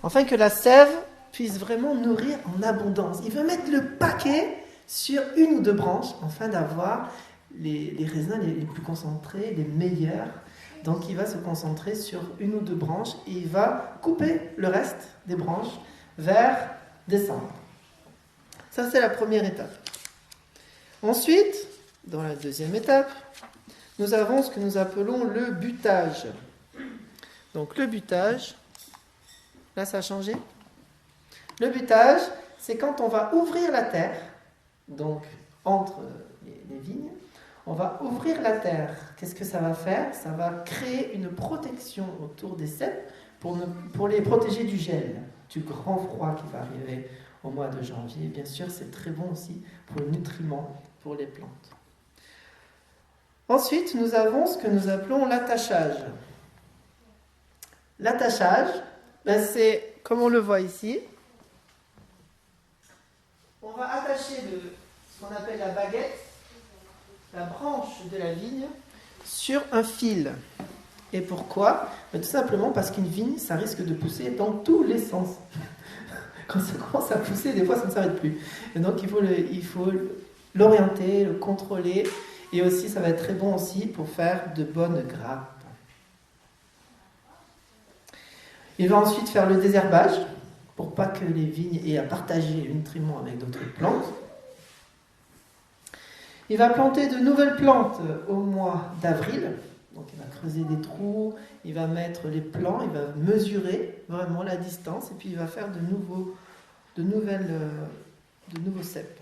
afin que la sève puisse vraiment nourrir en abondance. Il veut mettre le paquet sur une ou deux branches, afin d'avoir les raisins les plus concentrés, les meilleurs. Donc il va se concentrer sur une ou deux branches et il va couper le reste des branches vers décembre. Ça, c'est la première étape. Ensuite, dans la deuxième étape, nous avons ce que nous appelons le butage. Donc le butage, là ça a changé. Le butage, c'est quand on va ouvrir la terre, donc entre les vignes, on va ouvrir la terre. Qu'est-ce que ça va faire? Ça va créer une protection autour des cèpes pour les protéger du gel, du grand froid qui va arriver au mois de janvier. Bien sûr, c'est très bon aussi pour le nutriment, pour les plantes. Ensuite, nous avons ce que nous appelons l'attachage. L'attachage, c'est comme on le voit ici. On va attacher ce qu'on appelle la baguette, la branche de la vigne, sur un fil. Et pourquoi? Tout simplement parce qu'une vigne, ça risque de pousser dans tous les sens. Quand ça commence à pousser, des fois, ça ne s'arrête plus. Et donc, il faut l'orienter, le contrôler. Et aussi, ça va être très bon aussi pour faire de bonnes grappes. Il va ensuite faire le désherbage, pour pas que les vignes aient à partager le nutriment avec d'autres plantes. Il va planter de nouvelles plantes au mois d'avril. Donc il va creuser des trous, il va mettre les plants, il va mesurer vraiment la distance et puis il va faire de nouveaux cèpes.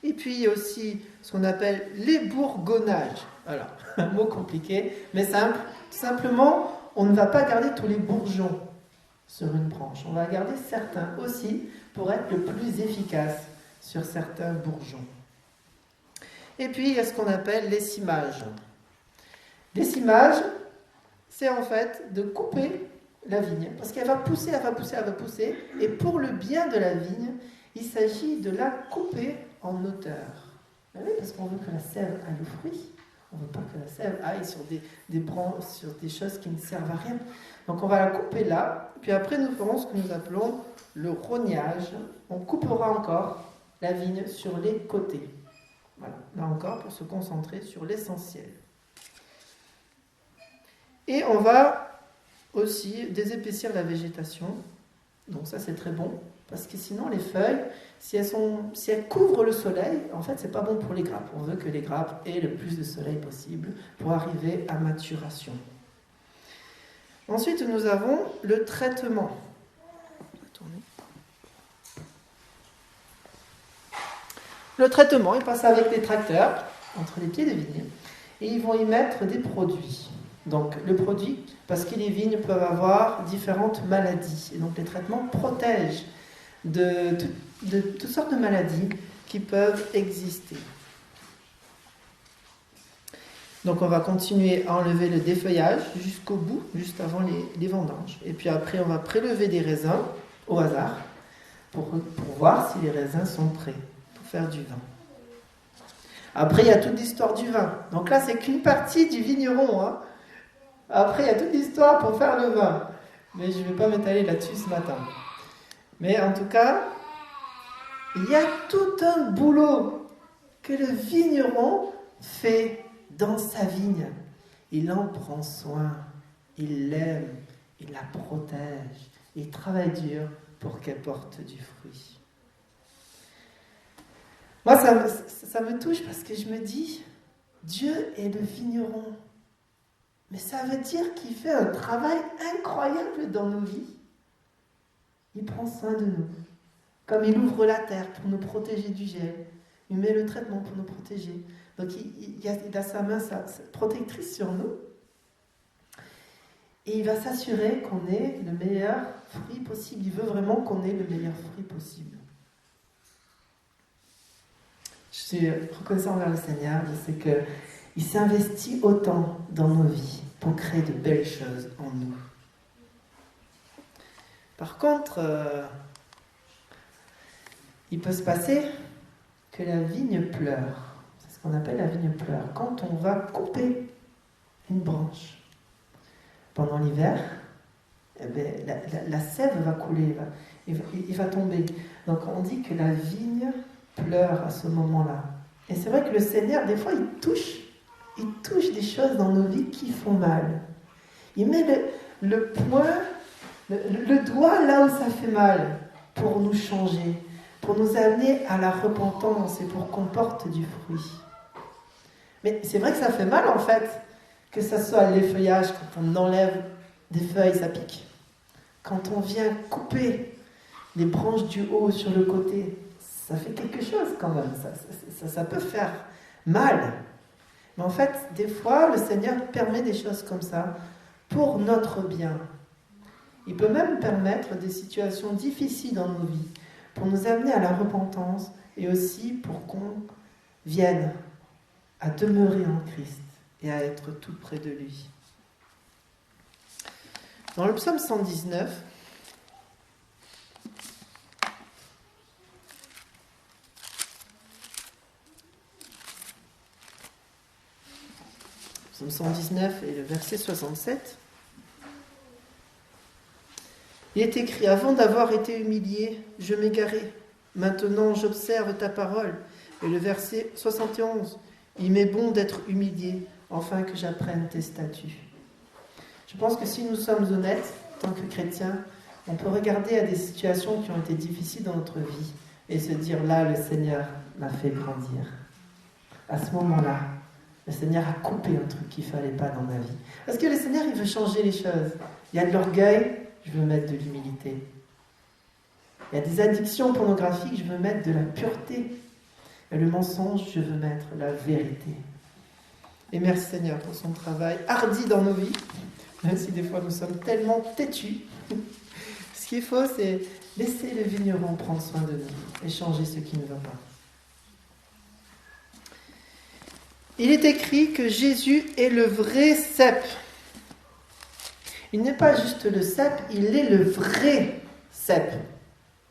Et puis il y a aussi ce qu'on appelle l'ébourgonnage. Voilà, un mot compliqué, mais simple. Tout simplement, on ne va pas garder tous les bourgeons sur une branche. On va garder certains aussi pour être le plus efficace sur certains bourgeons. Et puis il y a ce qu'on appelle l'essimage. L'essimage, c'est en fait de couper la vigne, parce qu'elle va pousser, et pour le bien de la vigne, il s'agit de la couper en hauteur. Ben oui, parce qu'on veut que la sève aille au fruit, on ne veut pas que la sève aille sur des branches, sur des choses qui ne servent à rien. Donc on va la couper là, puis après nous ferons ce que nous appelons le rognage. On coupera encore la vigne sur les côtés. Voilà, là encore pour se concentrer sur l'essentiel. Et on va aussi désépaissir la végétation. Donc ça c'est très bon, parce que sinon les feuilles, si elles couvrent le soleil, en fait c'est pas bon pour les grappes. On veut que les grappes aient le plus de soleil possible pour arriver à maturation. Ensuite nous avons le traitement. Le traitement, il passe avec les tracteurs entre les pieds des vignes et ils vont y mettre des produits. Donc le produit, parce que les vignes peuvent avoir différentes maladies. Et donc les traitements protègent de toutes sortes de maladies qui peuvent exister. Donc on va continuer à enlever le défeuillage jusqu'au bout, juste avant les vendanges. Et puis après on va prélever des raisins au hasard pour voir si les raisins sont prêts pour faire du vin. Après il y a toute l'histoire du vin. Donc là c'est qu'une partie du vigneron, hein. Après, il y a toute l'histoire pour faire le vin. Mais je ne vais pas m'étaler là-dessus ce matin. Mais en tout cas, il y a tout un boulot que le vigneron fait dans sa vigne. Il en prend soin, il l'aime, il la protège, il travaille dur pour qu'elle porte du fruit. Moi, ça me touche parce que je me dis, Dieu est le vigneron. Mais ça veut dire qu'il fait un travail incroyable dans nos vies. Il prend soin de nous. Comme il ouvre la terre pour nous protéger du gel. Il met le traitement pour nous protéger. Donc il a sa main protectrice sur nous. Et il va s'assurer qu'on ait le meilleur fruit possible. Il veut vraiment qu'on ait le meilleur fruit possible. Je suis reconnaissant envers le Seigneur. Je sais que il s'investit autant dans nos vies pour créer de belles choses en nous. Par contre, il peut se passer que la vigne pleure. C'est ce qu'on appelle la vigne pleure. Quand on va couper une branche pendant l'hiver, eh ben, la sève va couler, il va tomber. Donc on dit que la vigne pleure à ce moment-là. Et c'est vrai que le Seigneur, des fois, il touche des choses dans nos vies qui font mal. Il met le poing, le doigt là où ça fait mal, pour nous changer, pour nous amener à la repentance et pour qu'on porte du fruit. Mais c'est vrai que ça fait mal en fait, que ça soit l'effeuillage, quand on enlève des feuilles, ça pique. Quand on vient couper les branches du haut sur le côté, ça fait quelque chose quand même, ça peut faire mal. Mais en fait, des fois, le Seigneur permet des choses comme ça pour notre bien. Il peut même permettre des situations difficiles dans nos vies, pour nous amener à la repentance et aussi pour qu'on vienne à demeurer en Christ et à être tout près de lui. Dans le psaume 119, psaume 119 et le verset 67, il est écrit « Avant d'avoir été humilié, je m'égarais. Maintenant, j'observe ta parole. » Et le verset 71, « Il m'est bon d'être humilié, afin que j'apprenne tes statuts. » Je pense que si nous sommes honnêtes, en tant que chrétiens, on peut regarder à des situations qui ont été difficiles dans notre vie et se dire « Là, le Seigneur m'a fait grandir. » À ce moment-là, le Seigneur a coupé un truc qu'il ne fallait pas dans ma vie. Parce que le Seigneur, il veut changer les choses. Il y a de l'orgueil, je veux mettre de l'humilité. Il y a des addictions pornographiques, je veux mettre de la pureté. Il y a le mensonge, je veux mettre la vérité. Et merci Seigneur pour son travail hardi dans nos vies, même si des fois nous sommes tellement têtus. Ce qu'il faut, c'est laisser le vigneron prendre soin de nous et changer ce qui ne va pas. Il est écrit que Jésus est le vrai cep. Il n'est pas juste le cep, il est le vrai cep.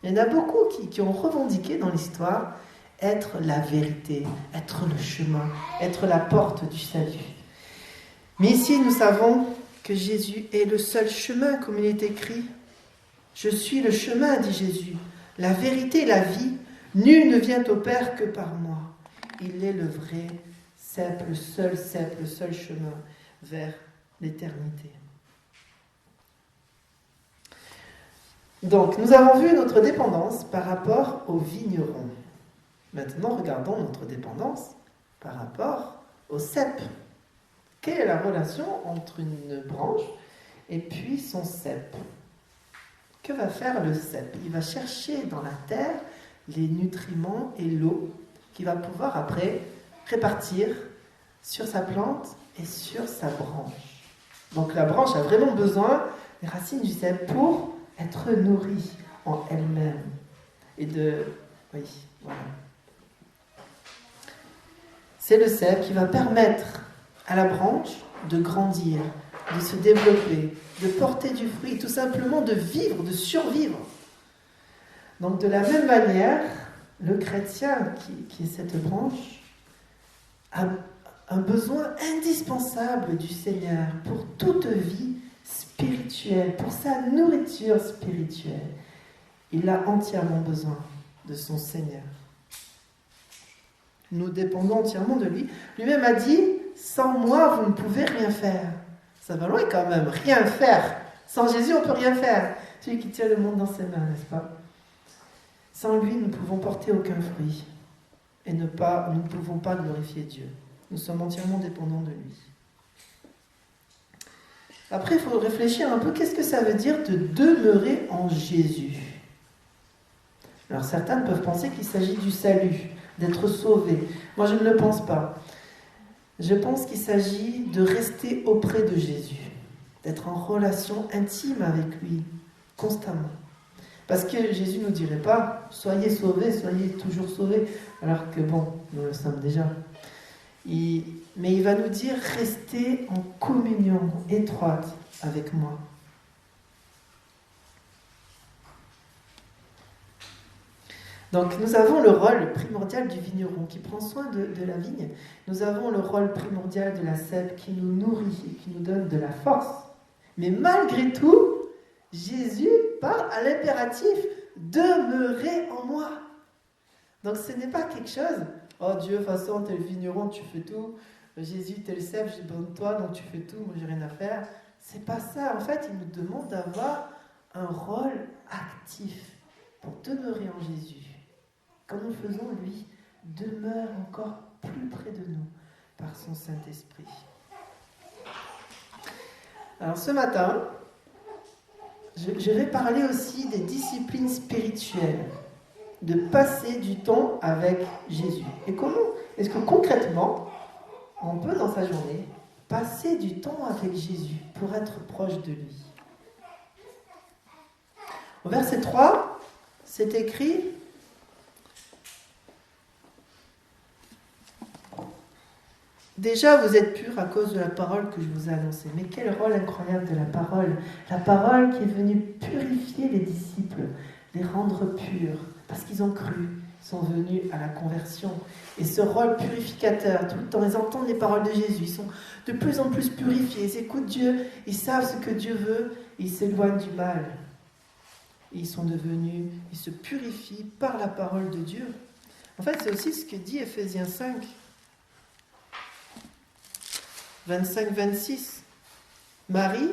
Il y en a beaucoup qui ont revendiqué dans l'histoire être la vérité, être le chemin, être la porte du salut. Mais ici, nous savons que Jésus est le seul chemin, comme il est écrit. « Je suis le chemin, dit Jésus, la vérité et la vie. Nul ne vient au Père que par moi. » Il est le vrai cep, le seul chemin vers l'éternité. Donc, nous avons vu notre dépendance par rapport au vigneron. Maintenant, regardons notre dépendance par rapport au cep. Quelle est la relation entre une branche et puis son cep? Que va faire le cep? Il va chercher dans la terre les nutriments et l'eau qu'il va pouvoir après répartir sur sa plante et sur sa branche. Donc la branche a vraiment besoin des racines du cep pour être nourrie en elle-même. Voilà. C'est le cep qui va permettre à la branche de grandir, de se développer, de porter du fruit, tout simplement de vivre, de survivre. Donc de la même manière, le chrétien qui est cette branche a un besoin indispensable du Seigneur pour toute vie spirituelle, pour sa nourriture spirituelle. Il a entièrement besoin de son Seigneur. Nous dépendons entièrement de lui. Lui-même a dit, sans moi, vous ne pouvez rien faire. Ça va loin quand même, rien faire. Sans Jésus, on ne peut rien faire. Celui qui tient le monde dans ses mains, n'est-ce pas? Sans lui, nous ne pouvons porter aucun fruit. Et nous ne pouvons pas glorifier Dieu. Nous sommes entièrement dépendants de lui. Après, il faut réfléchir un peu, qu'est-ce que ça veut dire de demeurer en Jésus? Alors certains peuvent penser qu'il s'agit du salut, d'être sauvé. Moi, je ne le pense pas. Je pense qu'il s'agit de rester auprès de Jésus, d'être en relation intime avec lui, constamment. Parce que Jésus ne nous dirait pas « soyez sauvés, soyez toujours sauvés », alors que bon, nous le sommes déjà. Mais il va nous dire « restez en communion étroite avec moi ». Donc nous avons le rôle primordial du vigneron qui prend soin de la vigne. Nous avons le rôle primordial de la cèpe qui nous nourrit et qui nous donne de la force. Mais malgré tout, Jésus parle à l'impératif « demeurez en moi ». Donc ce n'est pas quelque chose « oh Dieu, de toute façon, t'es le vigneron, tu fais tout. Jésus, t'es le cep, j'ai besoin de toi, donc tu fais tout, moi j'ai rien à faire. » C'est pas ça. En fait, il nous demande d'avoir un rôle actif pour demeurer en Jésus. Quand nous le faisons, lui demeure encore plus près de nous par son Saint-Esprit. Alors ce matin, je vais parler aussi des disciplines spirituelles, de passer du temps avec Jésus. Et comment est-ce que concrètement, on peut dans sa journée passer du temps avec Jésus pour être proche de lui? Au verset 3, c'est écrit « Déjà, vous êtes purs à cause de la parole que je vous ai annoncée. » Mais quel rôle incroyable de la parole! La parole qui est venue purifier les disciples, les rendre purs, parce qu'ils ont cru, ils sont venus à la conversion. Et ce rôle purificateur, tout le temps, ils entendent les paroles de Jésus, ils sont de plus en plus purifiés, ils écoutent Dieu, ils savent ce que Dieu veut, ils s'éloignent du mal. Et ils sont devenus, ils se purifient par la parole de Dieu. En fait, c'est aussi ce que dit Ephésiens 5, 25-26. Marie,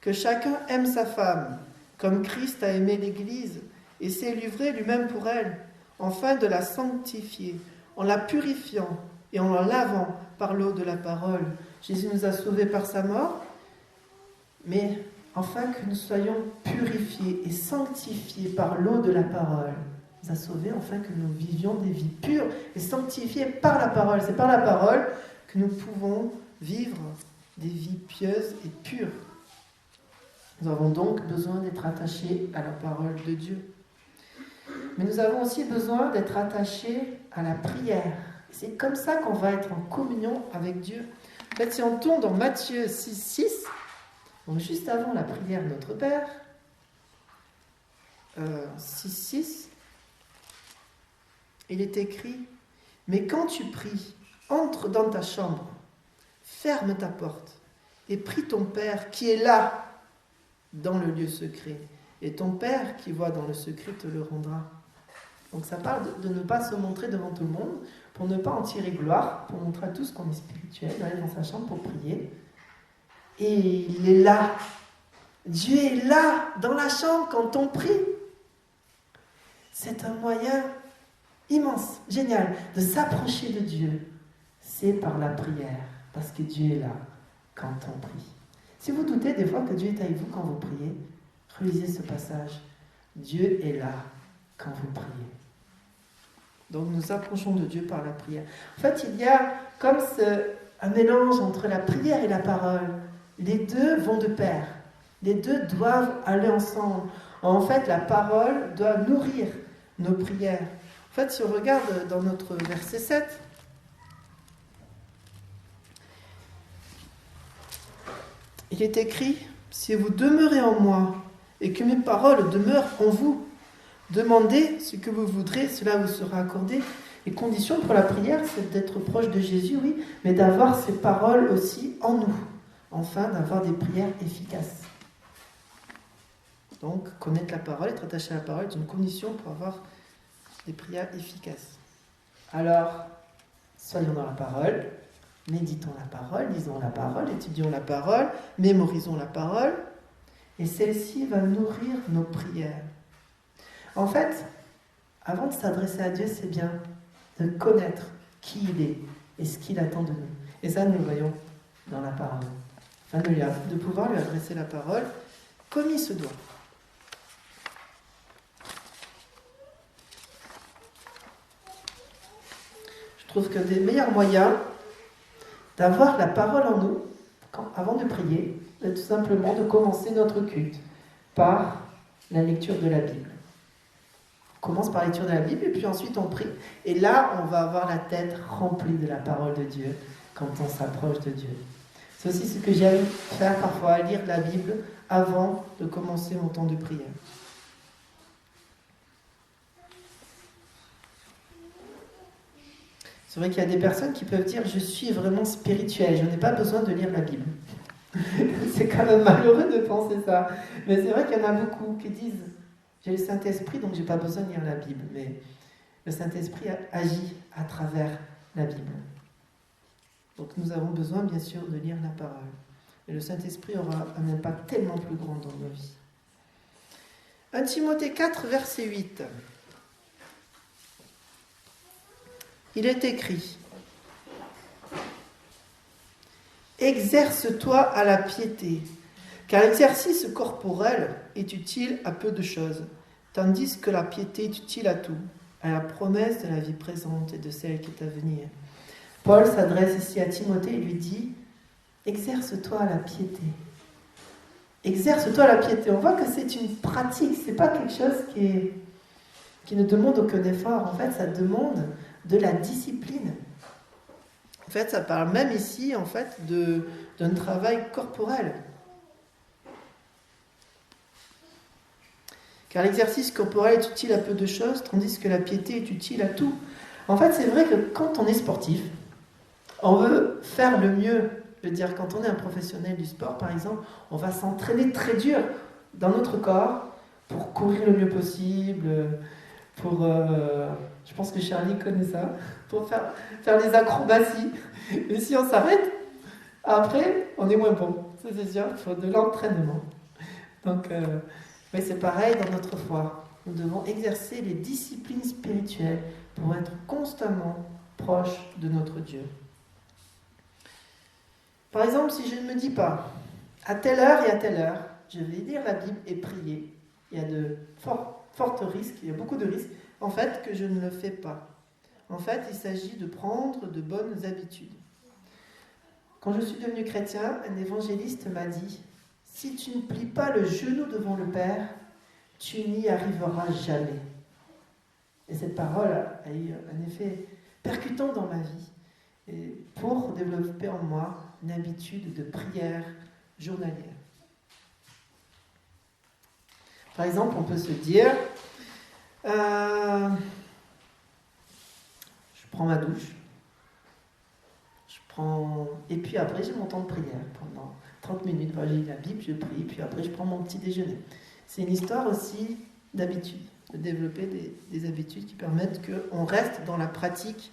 que chacun aime sa femme, comme Christ a aimé l'Église, et s'est livré lui-même pour elle, afin de la sanctifier, en la purifiant et en la lavant par l'eau de la parole. Jésus nous a sauvés par sa mort, mais afin que nous soyons purifiés et sanctifiés par l'eau de la parole. Il nous a sauvés afin que nous vivions des vies pures et sanctifiées par la parole. C'est par la parole que nous pouvons vivre des vies pieuses et pures. Nous avons donc besoin d'être attachés à la parole de Dieu. Mais nous avons aussi besoin d'être attachés à la prière. C'est comme ça qu'on va être en communion avec Dieu. En fait, si on tourne dans Matthieu 6, donc juste avant la prière Notre Père, 6, il est écrit « Mais quand tu pries, entre dans ta chambre, ferme ta porte et prie ton Père qui est là, dans le lieu secret. Et ton Père qui voit dans le secret te le rendra. » Donc ça parle de ne pas se montrer devant tout le monde, pour ne pas en tirer gloire, pour montrer à tous qu'on est spirituel, d'aller dans sa chambre pour prier. Et il est là. Dieu est là, dans la chambre, quand on prie. C'est un moyen immense, génial, de s'approcher de Dieu. C'est par la prière, parce que Dieu est là quand on prie. Si vous doutez des fois que Dieu est avec vous quand vous priez, relisez ce passage. Dieu est là quand vous priez. Donc nous approchons de Dieu par la prière. En fait, il y a comme un mélange entre la prière et la parole. Les deux vont de pair. Les deux doivent aller ensemble. En fait, la parole doit nourrir nos prières. En fait, si on regarde dans notre verset 7, il est écrit « Si vous demeurez en moi et que mes paroles demeurent en vous, demandez ce que vous voudrez, cela vous sera accordé. » Les conditions pour la prière, c'est d'être proche de Jésus, oui, mais d'avoir ses paroles aussi en nous, afin d'avoir des prières efficaces. Donc, connaître la parole, être attaché à la parole, est une condition pour avoir des prières efficaces. Alors, soyons dans la parole, méditons la parole, lisons la parole, étudions la parole, mémorisons la parole, et celle-ci va nourrir nos prières. En fait, avant de s'adresser à Dieu, c'est bien de connaître qui il est et ce qu'il attend de nous. Et ça, nous le voyons dans la parole. Enfin, de pouvoir lui adresser la parole comme il se doit. Je trouve qu'un des meilleurs moyens d'avoir la parole en nous, avant de prier, c'est tout simplement de commencer notre culte par la lecture de la Bible. On commence par la lecture de la Bible et puis ensuite on prie. Et là, on va avoir la tête remplie de la parole de Dieu quand on s'approche de Dieu. C'est aussi ce que j'aime faire parfois, lire la Bible avant de commencer mon temps de prière. C'est vrai qu'il y a des personnes qui peuvent dire « Je suis vraiment spirituel, je n'ai pas besoin de lire la Bible. » C'est quand même malheureux de penser ça. Mais c'est vrai qu'il y en a beaucoup qui disent j'ai le Saint-Esprit, donc j'ai pas besoin de lire la Bible. Mais le Saint-Esprit agit à travers la Bible. Donc nous avons besoin, bien sûr, de lire la parole. Et le Saint-Esprit aura un impact tellement plus grand dans nos vies. 1 Timothée 4, verset 8. Il est écrit « Exerce-toi à la piété, car l'exercice corporel est utile à peu de choses, tandis que la piété est utile à tout, à la promesse de la vie présente et de celle qui est à venir. » Paul s'adresse ici à Timothée et lui dit « Exerce-toi à la piété. » Exerce-toi à la piété. On voit que c'est une pratique, c'est pas quelque chose qui ne demande aucun effort. En fait, ça demande de la discipline. En fait, ça parle même ici, en fait, d'un travail corporel. Car l'exercice corporel est utile à peu de choses, tandis que la piété est utile à tout. En fait, c'est vrai que quand on est sportif, on veut faire le mieux. Je veux dire, quand on est un professionnel du sport, par exemple, on va s'entraîner très dur dans notre corps pour courir le mieux possible, pour... je pense que Charlie connaît ça, pour faire des acrobaties. Et si on s'arrête, après, on est moins bon. Ça, c'est sûr, il faut de l'entraînement. Donc, mais c'est pareil dans notre foi. Nous devons exercer les disciplines spirituelles pour être constamment proches de notre Dieu. Par exemple, si je ne me dis pas, à telle heure et à telle heure, je vais lire la Bible et prier, il y a de fortes risques, il y a beaucoup de risques, en fait, que je ne le fais pas. En fait, il s'agit de prendre de bonnes habitudes. Quand je suis devenu chrétien, un évangéliste m'a dit « Si tu ne plies pas le genou devant le Père, tu n'y arriveras jamais. » Et cette parole a eu un effet percutant dans ma vie, et pour développer en moi une habitude de prière journalière. Par exemple, on peut se dire, je prends ma douche, et puis après j'ai mon temps de prière pendant 30 minutes. J'ai lu la Bible, je prie, puis après je prends mon petit déjeuner. C'est une histoire aussi d'habitude, de développer des habitudes qui permettent qu'on reste dans la pratique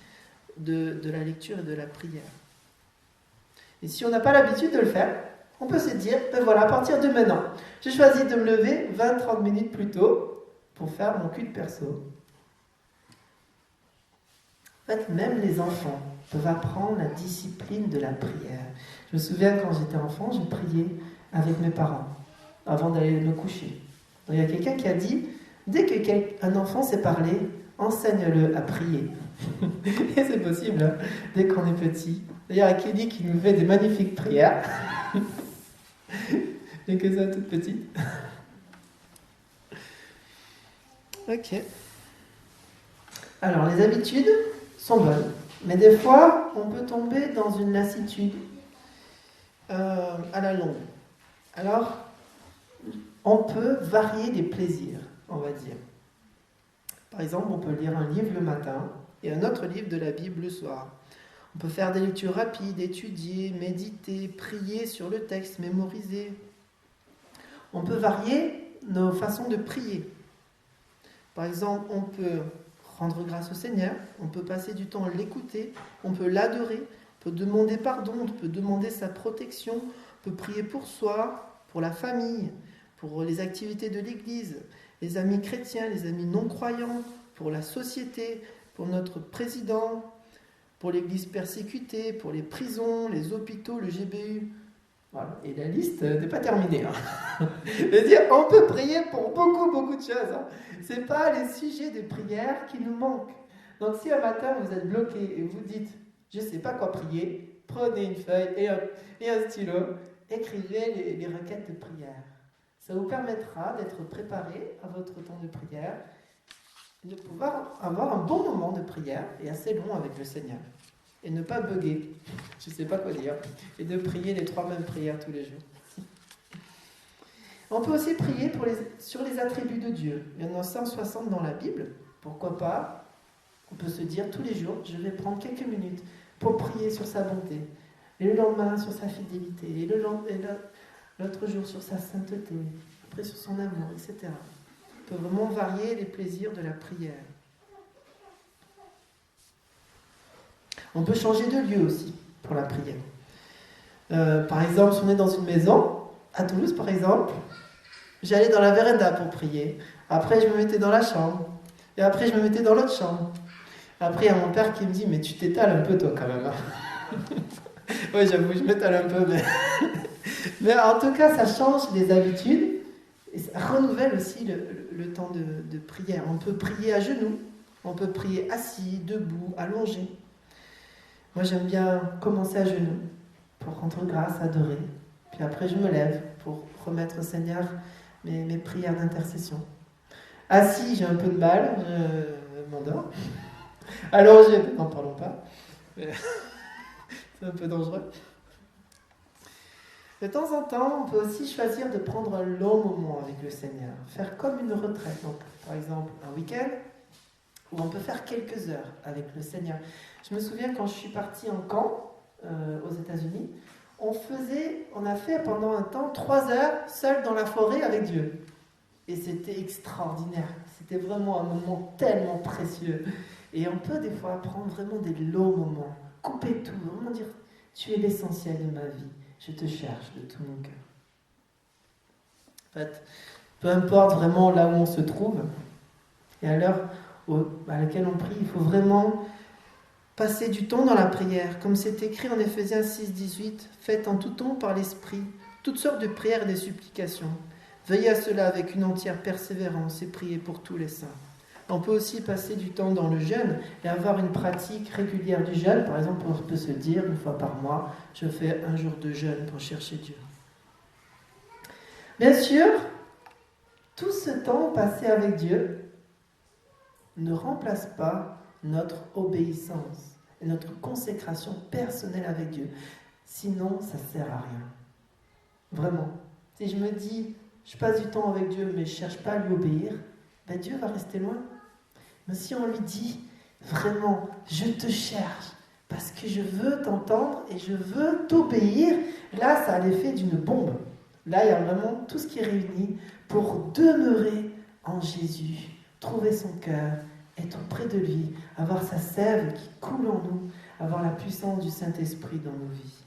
de la lecture et de la prière. Et si on n'a pas l'habitude de le faire, on peut se dire, ben voilà, à partir de maintenant, j'ai choisi de me lever 20-30 minutes plus tôt pour faire mon culte perso. En fait, même les enfants peuvent apprendre la discipline de la prière. Je me souviens quand j'étais enfant, je priais avec mes parents avant d'aller me coucher. Donc, il y a quelqu'un qui a dit, dès qu'un enfant sait parler, enseigne-le à prier. Et c'est possible, hein, dès qu'on est petit. D'ailleurs, il y a Kelly qui nous fait des magnifiques prières. Et que ça, toute petite. Ok. Alors, les habitudes sont bonnes, mais des fois, on peut tomber dans une lassitude à la longue. Alors, on peut varier les plaisirs, on va dire. Par exemple, on peut lire un livre le matin et un autre livre de la Bible le soir. On peut faire des lectures rapides, étudier, méditer, prier sur le texte, mémoriser. On peut varier nos façons de prier. Par exemple, on peut rendre grâce au Seigneur, on peut passer du temps à l'écouter, on peut l'adorer, on peut demander pardon, on peut demander sa protection, on peut prier pour soi, pour la famille, pour les activités de l'Église, les amis chrétiens, les amis non-croyants, pour la société, pour notre président, pour l'Église persécutée, pour les prisons, les hôpitaux, le GBU. Voilà. Et la liste n'est pas terminée. C'est-à-dire, on peut prier pour beaucoup de choses. Ce n'est pas les sujets de prière qui nous manquent. Donc si un matin vous êtes bloqué et vous dites « je ne sais pas quoi prier », prenez une feuille et un stylo, écrivez les requêtes de prière. Ça vous permettra d'être préparé à votre temps de prière, de pouvoir avoir un bon moment de prière et assez long avec le Seigneur. Et ne pas bugger, je ne sais pas quoi dire, et de prier les 3 mêmes prières tous les jours. On peut aussi prier sur les attributs de Dieu. Il y en a 160 dans la Bible. Pourquoi pas? On peut se dire tous les jours, je vais prendre quelques minutes pour prier sur sa bonté. Et le lendemain sur sa fidélité. Et l'autre jour sur sa sainteté. Après sur son amour, etc. On peut vraiment varier les plaisirs de la prière. On peut changer de lieu aussi pour la prière. Par exemple, si on est dans une maison, à Toulouse par exemple, j'allais dans la véranda pour prier. Après, je me mettais dans la chambre. Et après, je me mettais dans l'autre chambre. Après, il y a mon père qui me dit « Mais tu t'étales un peu, toi, quand même. » Oui, j'avoue, je m'étale un peu, mais... mais en tout cas, ça change les habitudes. Et ça renouvelle aussi le temps de prière. On peut prier à genoux. On peut prier assis, debout, allongé. Moi, j'aime bien commencer à genoux pour rendre grâce, adorer. Puis après, je me lève pour remettre au Seigneur mes prières d'intercession. Assis, j'ai un peu de mal, je m'endors. Allongé, n'en parlons pas. C'est un peu dangereux. De temps en temps, on peut aussi choisir de prendre un long moment avec le Seigneur. Faire comme une retraite. Donc, par exemple, un week-end, où on peut faire quelques heures avec le Seigneur. Je me souviens quand je suis partie en camp aux États-Unis, on a fait pendant un temps 3 heures seul dans la forêt avec Dieu. Et c'était extraordinaire. C'était vraiment un moment tellement précieux. Et on peut des fois prendre vraiment des longs moments, couper tout, vraiment dire « Tu es l'essentiel de ma vie, je te cherche de tout mon cœur. » En fait, peu importe vraiment là où on se trouve, et à l'heure à laquelle on prie, il faut vraiment passer du temps dans la prière. Comme c'est écrit en Éphésiens 6, 18, « Faites en tout temps par l'Esprit toutes sortes de prières et de supplications. Veillez à cela avec une entière persévérance et priez pour tous les saints. » On peut aussi passer du temps dans le jeûne et avoir une pratique régulière du jeûne. Par exemple, on peut se dire, 1 fois par mois, je fais un jour de jeûne pour chercher Dieu. Bien sûr, tout ce temps passé avec Dieu ne remplace pas notre obéissance et notre consécration personnelle avec Dieu. Sinon, ça ne sert à rien. Vraiment. Si je me dis, je passe du temps avec Dieu, mais je ne cherche pas à lui obéir, ben Dieu va rester loin. Mais si on lui dit, vraiment, je te cherche, parce que je veux t'entendre et je veux t'obéir, là, ça a l'effet d'une bombe. Là, il y a vraiment tout ce qui est réuni pour demeurer en Jésus, trouver son cœur, être près de lui, avoir sa sève qui coule en nous, avoir la puissance du Saint-Esprit dans nos vies.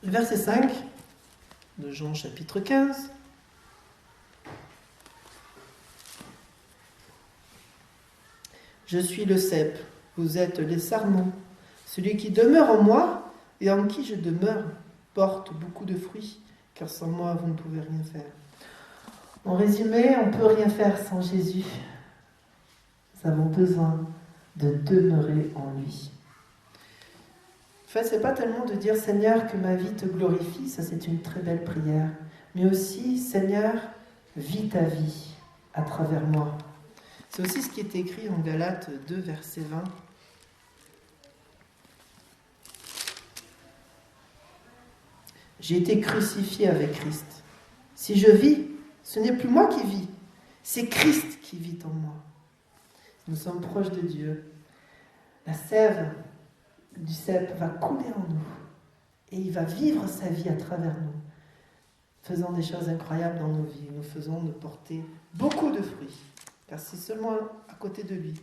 Le verset 5 de Jean chapitre 15. Je suis le cep, vous êtes les sarments. Celui qui demeure en moi et en qui je demeure porte beaucoup de fruits, car sans moi vous ne pouvez rien faire. En résumé, on ne peut rien faire sans Jésus. Nous avons besoin de demeurer en lui. En fait, ce n'est pas tellement de dire « Seigneur, que ma vie te glorifie », ça c'est une très belle prière, mais aussi « Seigneur, vis ta vie à travers moi ». C'est aussi ce qui est écrit en Galates 2, verset 20. « J'ai été crucifié avec Christ. Si je vis, ce n'est plus moi qui vis, c'est Christ qui vit en moi. » Nous sommes proches de Dieu. La sève du cep va couler en nous et il va vivre sa vie à travers nous, faisant des choses incroyables dans nos vies, nous faisons de porter beaucoup de fruits, car c'est seulement à côté de lui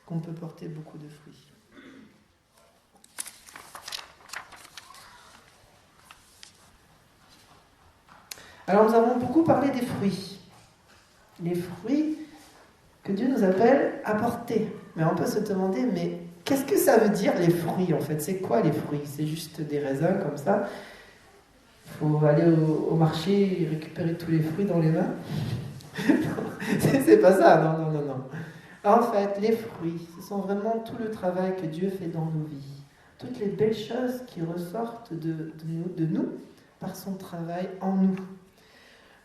qu'on peut porter beaucoup de fruits. Alors nous avons beaucoup parlé des fruits, les fruits que Dieu nous appelle à porter. Mais on peut se demander, mais qu'est-ce que ça veut dire les fruits en fait ? C'est quoi les fruits ? C'est juste des raisins comme ça ? Il faut aller au marché et récupérer tous les fruits dans les mains ? C'est pas ça, non. En fait, les fruits, ce sont vraiment tout le travail que Dieu fait dans nos vies. Toutes les belles choses qui ressortent de nous par son travail en nous.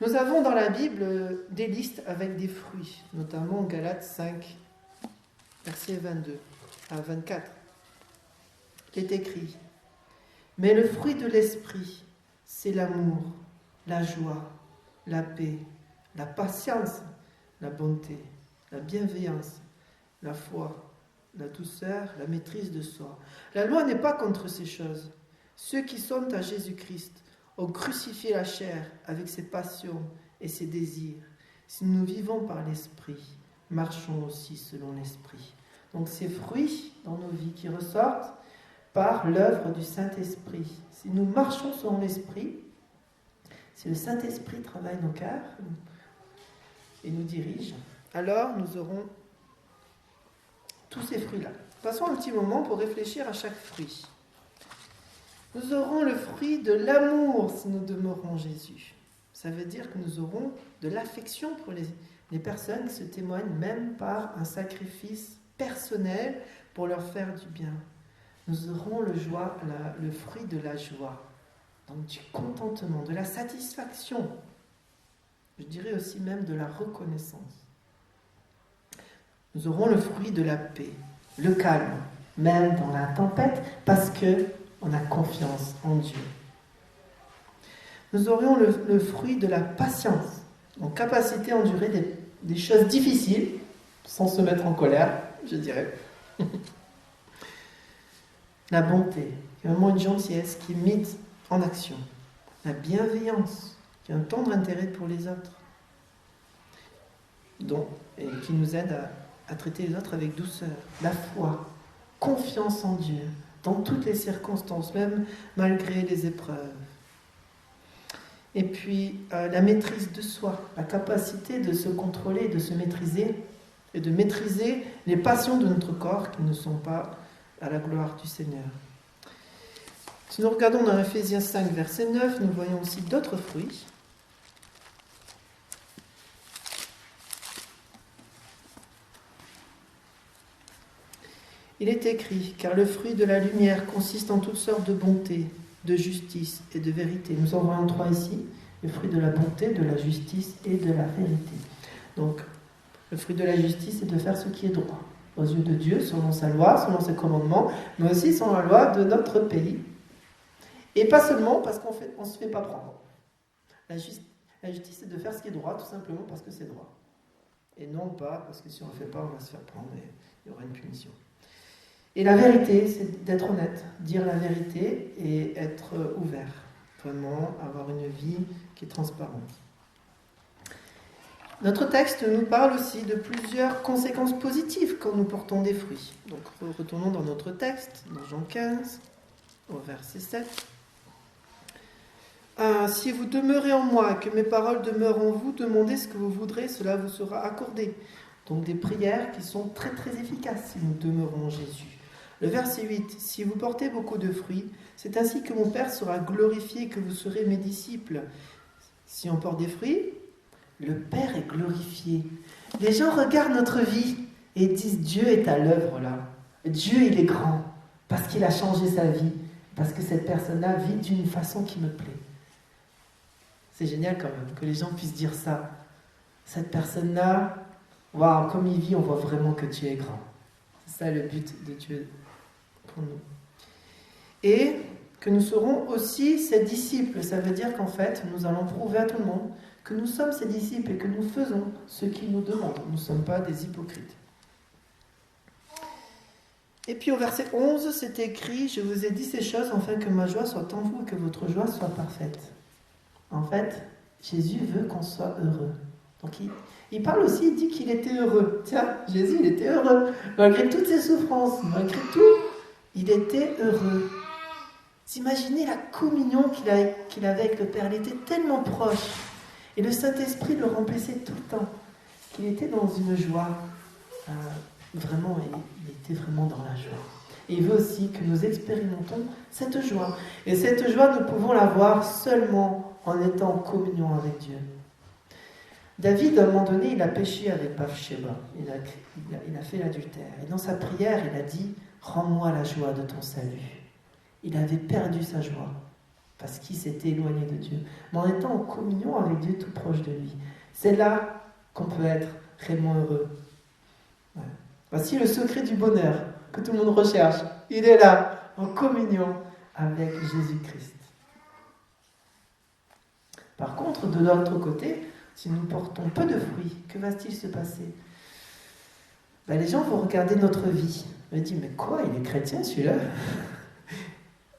Nous avons dans la Bible des listes avec des fruits, notamment Galates 5, versets 22 à 24. Il est écrit « Mais le fruit de l'esprit, c'est l'amour, la joie, la paix, la patience, la bonté, la bienveillance, la foi, la douceur, la maîtrise de soi. La loi n'est pas contre ces choses. Ceux qui sont à Jésus-Christ ont crucifié la chair avec ses passions et ses désirs. Si nous vivons par l'Esprit, marchons aussi selon l'Esprit. Donc ces fruits dans nos vies qui ressortent par l'œuvre du Saint-Esprit. Si nous marchons selon l'Esprit, si le Saint-Esprit travaille nos cœurs et nous dirige, alors nous aurons tous ces fruits-là. Passons un petit moment pour réfléchir à chaque fruit. Nous aurons le fruit de l'amour si nous demeurons en Jésus. Ça veut dire que nous aurons de l'affection pour les personnes qui se témoignent même par un sacrifice personnel pour leur faire du bien. Nous aurons le fruit de la joie, donc du contentement, de la satisfaction, je dirais aussi même de la reconnaissance. Nous aurons le fruit de la paix, le calme, même dans la tempête, parce qu'on a confiance en Dieu. Nous aurions le fruit de la patience, donc capacité à endurer des choses difficiles, sans se mettre en colère, je dirais. La bonté, qui est vraiment une gentillesse qui est mise en action. La bienveillance, qui est un tendre intérêt pour les autres. Et qui nous aide à traiter les autres avec douceur. La foi, confiance en Dieu, dans toutes les circonstances, même malgré les épreuves. Et puis, la maîtrise de soi, la capacité de se contrôler, de se maîtriser, et de maîtriser les passions de notre corps qui ne sont pas à la gloire du Seigneur. Si nous regardons dans Ephésiens 5, verset 9, nous voyons aussi d'autres fruits. Il est écrit, car le fruit de la lumière consiste en toutes sortes de bonté, de justice et de vérité. Nous en voyons 3 ici, le fruit de la bonté, de la justice et de la vérité. Donc, le fruit de la justice est de faire ce qui est droit aux yeux de Dieu, selon sa loi, selon ses commandements, mais aussi selon la loi de notre pays. Et pas seulement parce qu'on ne se fait pas prendre. La justice, c'est de faire ce qui est droit, tout simplement parce que c'est droit. Et non pas parce que si on ne le fait pas, on va se faire prendre et il y aura une punition. Et la vérité, c'est d'être honnête, dire la vérité et être ouvert. Vraiment avoir une vie qui est transparente. Notre texte nous parle aussi de plusieurs conséquences positives quand nous portons des fruits. Donc retournons dans notre texte, dans Jean 15, au verset 7. Si vous demeurez en moi et que mes paroles demeurent en vous, demandez ce que vous voudrez, cela vous sera accordé. Donc des prières qui sont très très efficaces si nous demeurons en Jésus. Le verset 8, si vous portez beaucoup de fruits, c'est ainsi que mon Père sera glorifié et que vous serez mes disciples. Si on porte des fruits, le Père est glorifié. Les gens regardent notre vie et disent Dieu est à l'œuvre là. Dieu il est grand parce qu'il a changé sa vie, parce que cette personne-là vit d'une façon qui me plaît. C'est génial quand même que les gens puissent dire ça. Cette personne-là, waouh, comme il vit, on voit vraiment que Dieu est grand. C'est ça le but de Dieu pour nous. Et que nous serons aussi ses disciples. Ça veut dire qu'en fait, nous allons prouver à tout le monde que nous sommes ses disciples et que nous faisons ce qu'il nous demande. Nous ne sommes pas des hypocrites. Et puis au verset 11, c'est écrit « Je vous ai dit ces choses afin que ma joie soit en vous et que votre joie soit parfaite. » En fait, Jésus veut qu'on soit heureux. Donc il parle aussi, il dit qu'il était heureux. Tiens, Jésus, il était heureux. Malgré toutes ses souffrances, malgré tout, il était heureux. Vous imaginez la communion qu'il avait avec le Père. Il était tellement proche. Et le Saint-Esprit le remplissait tout le temps. Qu'il était dans une joie. Vraiment, il était vraiment dans la joie. Et il veut aussi que nous expérimentons cette joie. Et cette joie, nous pouvons l'avoir seulement en étant en communion avec Dieu. David, à un moment donné, il a péché avec Bathsheba. Il a fait l'adultère. Et dans sa prière, il a dit « Rends-moi la joie de ton salut ». Il avait perdu sa joie parce qu'il s'était éloigné de Dieu. Mais en étant en communion avec Dieu, tout proche de lui, c'est là qu'on peut être réellement heureux. Ouais. Voici le secret du bonheur que tout le monde recherche. Il est là, en communion avec Jésus-Christ. Par contre, de l'autre côté, si nous portons peu de fruits, que va-t-il se passer ? Les gens vont regarder notre vie Je me dis, mais quoi, il est chrétien celui-là?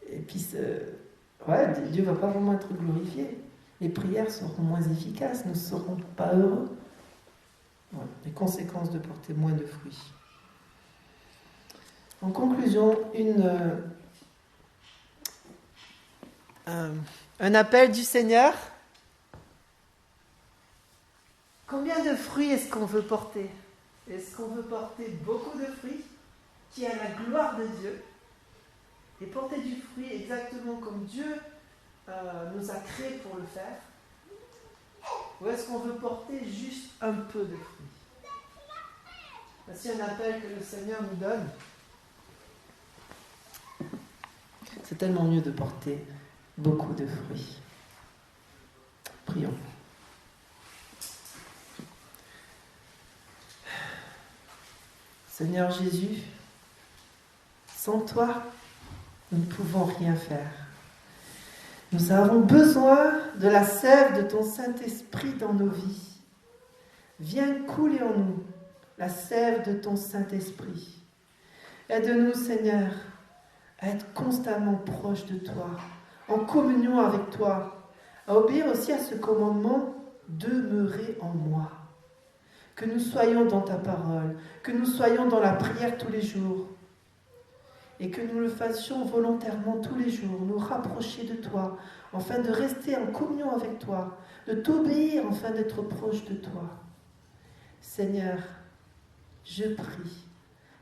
Et puis, ouais, Dieu ne va pas vraiment être glorifié. Les prières seront moins efficaces, nous ne serons pas heureux. Ouais, les conséquences de porter moins de fruits. En conclusion, un appel du Seigneur. Combien de fruits est-ce qu'on veut porter? Est-ce qu'on veut porter beaucoup de fruits qui a la gloire de Dieu et porter du fruit exactement comme Dieu nous a créés pour le faire? Ou est-ce qu'on veut porter juste un peu de fruits? Voici un appel que le Seigneur nous donne. C'est tellement mieux de porter beaucoup de fruits. Prions. Seigneur Jésus, sans toi, nous ne pouvons rien faire. Nous avons besoin de la sève de ton Saint-Esprit dans nos vies. Viens couler en nous la sève de ton Saint-Esprit. Aide-nous, Seigneur, à être constamment proches de toi, en communion avec toi, à obéir aussi à ce commandement « demeurer en moi ». Que nous soyons dans ta parole, que nous soyons dans la prière tous les jours, et que nous le fassions volontairement tous les jours, nous rapprocher de toi, afin de rester en communion avec toi, de t'obéir afin d'être proche de toi. Seigneur, je prie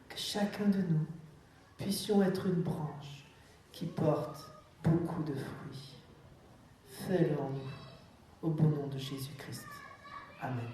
que chacun de nous puissions être une branche qui porte beaucoup de fruits. Fais-le en nous, au bon nom de Jésus-Christ. Amen.